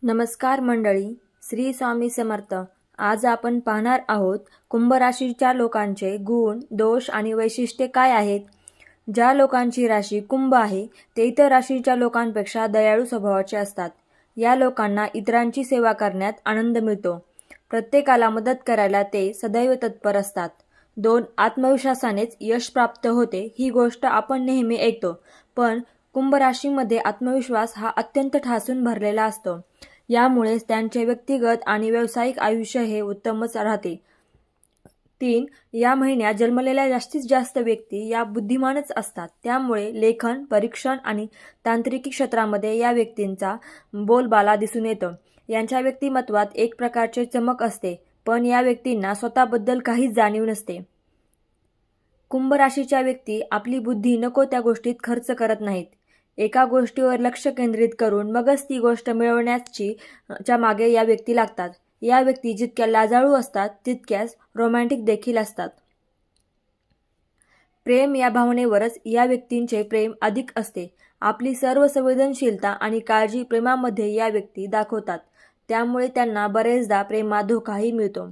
नमस्कार मंडळी, श्री स्वामी समर्थ. आज आपण पाहणार आहोत कुंभ राशीच्या लोकांचे गुण, दोष आणि वैशिष्ट्ये काय आहेत. ज्या लोकांची राशी कुंभ आहे ते इतर राशीच्या लोकांपेक्षा दयाळू स्वभावाचे असतात. या लोकांना इतरांची सेवा करण्यात आनंद मिळतो. प्रत्येकाला मदत करायला ते सदैव तत्पर असतात. 2. आत्मविश्वासानेच यश प्राप्त होते. ही गोष्ट आपण नेहमी ऐकतो, पण कुंभ राशीमध्ये आत्मविश्वास हा अत्यंत ठासून भरलेला असतो. यामुळेच त्यांचे व्यक्तिगत आणि व्यावसायिक आयुष्य हे उत्तमच राहते. 3. या महिन्यात जन्मलेल्या जास्तीत जास्त व्यक्ती या बुद्धिमानच असतात. त्यामुळे लेखन, परीक्षण आणि तांत्रिकी क्षेत्रामध्ये या व्यक्तींचा बोलबाला दिसून येतो. यांच्या व्यक्तिमत्वात एक प्रकारचे चमक असते, पण या व्यक्तींना स्वतःबद्दल काहीच जाणीव नसते. कुंभ राशीच्या व्यक्ती आपली बुद्धी नको त्या गोष्टीत खर्च करत नाहीत. एका गोष्टीवर लक्ष केंद्रित करून मगच ती गोष्ट मिळवण्याच्या मागे या व्यक्ती लागतात. या व्यक्ती जितक्या लाजाळू असतात तितक्याच रोमॅन्टिक देखील असतात. प्रेम या भावनेवरच या व्यक्तींचे प्रेम अधिक असते. आपली सर्व संवेदनशीलता आणि काळजी प्रेमामध्ये या व्यक्ती दाखवतात. त्यामुळे त्यांना बरेचदा प्रेमात धोकाही मिळतो.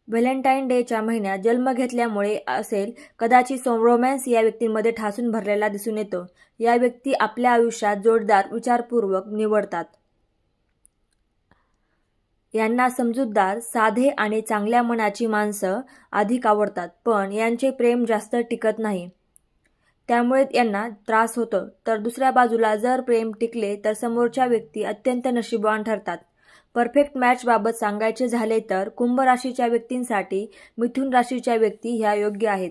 व्हॅलेंटाईन डेच्या महिन्यात जन्म घेतल्यामुळे असेल कदाचित रोमॅन्स या व्यक्तींमध्ये ठासून भरलेला दिसून येतो. या व्यक्ती आपल्या आयुष्यात जोडदार विचारपूर्वक निवडतात. यांना समजूतदार, साधे आणि चांगल्या मनाची माणसं अधिक आवडतात, पण यांचे प्रेम जास्त टिकत नाही. त्यामुळे यांना त्रास होतो. तर दुसऱ्या बाजूला जर प्रेम टिकले तर समोरच्या व्यक्ती अत्यंत नशीबवान ठरतात. परफेक्ट मॅचबाबत सांगायचे झाले तर कुंभ राशीच्या व्यक्तींसाठी मिथुन राशीच्या व्यक्ती ह्या योग्य आहेत.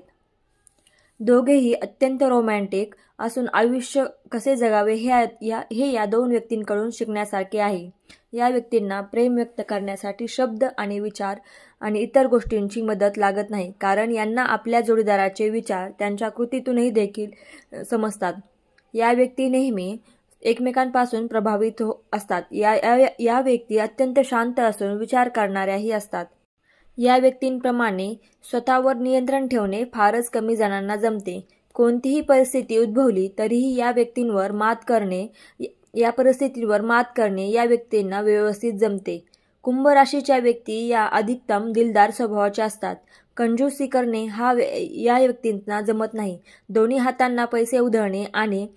दोघेही अत्यंत रोमॅन्टिक असून आयुष्य कसे जगावे हे या दोन व्यक्तींकडून शिकण्यासारखे आहे. या व्यक्तींना प्रेम व्यक्त करण्यासाठी शब्द आणि विचार आणि इतर गोष्टींची मदत लागत नाही, कारण यांना आपल्या जोडीदाराचे विचार त्यांच्या कृतीतूनही देखील समजतात. या व्यक्ती नेहमी एकमेकांपासून प्रभावित असतात. या व्यक्ती अत्यंत शांत असून विचार करणाऱ्याही असतात. या व्यक्तींप्रमाणे स्वतःवर नियंत्रण ठेवणे फारच कमी जणांना जमते. कोणतीही परिस्थिती उद्भवली तरीही या परिस्थितीवर मात करणे या व्यक्तींना व्यवस्थित जमते. कुंभ राशीच्या व्यक्ती या अधिकतम दिलदार स्वभावाच्या असतात. कंजूसी करणे या व्यक्तींना जमत नाही. दोन्ही हातांना पैसे उधळणे आणि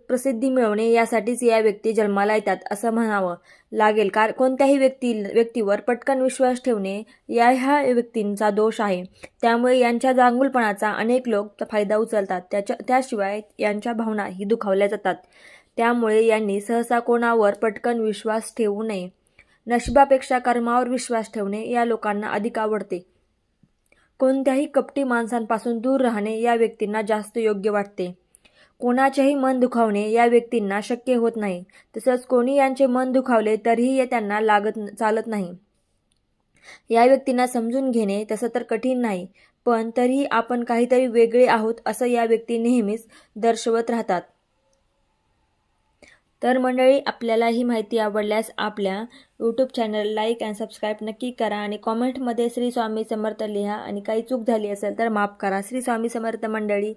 प्रसिद्धी मिळवणे यासाठीच या व्यक्ती जन्माला येतात असं म्हणावं लागेल. कोणत्याही व्यक्तीवर पटकन विश्वास ठेवणे ह्या व्यक्तींचा दोष आहे. त्यामुळे यांच्या चांगुलपणाचा अनेक लोक फायदा उचलतात. त्याशिवाय यांच्या भावनाही दुखावल्या जातात. त्यामुळे यांनी सहसा कोणावर पटकन विश्वास ठेवू नये. नशिबापेक्षा कर्मावर विश्वास ठेवणे या लोकांना अधिक आवडते. कोणत्याही कपटी माणसांपासून दूर राहणे या व्यक्तींना जास्त योग्य वाटते. कोणाचेही मन दुखावणे या व्यक्तींना शक्य होत नाही. तसंच कोणी यांचे मन दुखावले तरीही त्यांना चालत नाही. या व्यक्तींना समजून घेणे तसं तर कठीण नाही, पण तरीही आपण काहीतरी वेगळे आहोत असं या व्यक्ती नेहमीच दर्शवत राहतात. तर मंडळी, आपल्याला ही माहिती आवडल्यास आपल्या YouTube channel like and subscribe नक्की करा आणि कॉमेंटमध्ये श्री स्वामी समर्थ लिहा आणि काही चूक झाली असेल तर माफ करा. श्री स्वामी समर्थ मंडळी.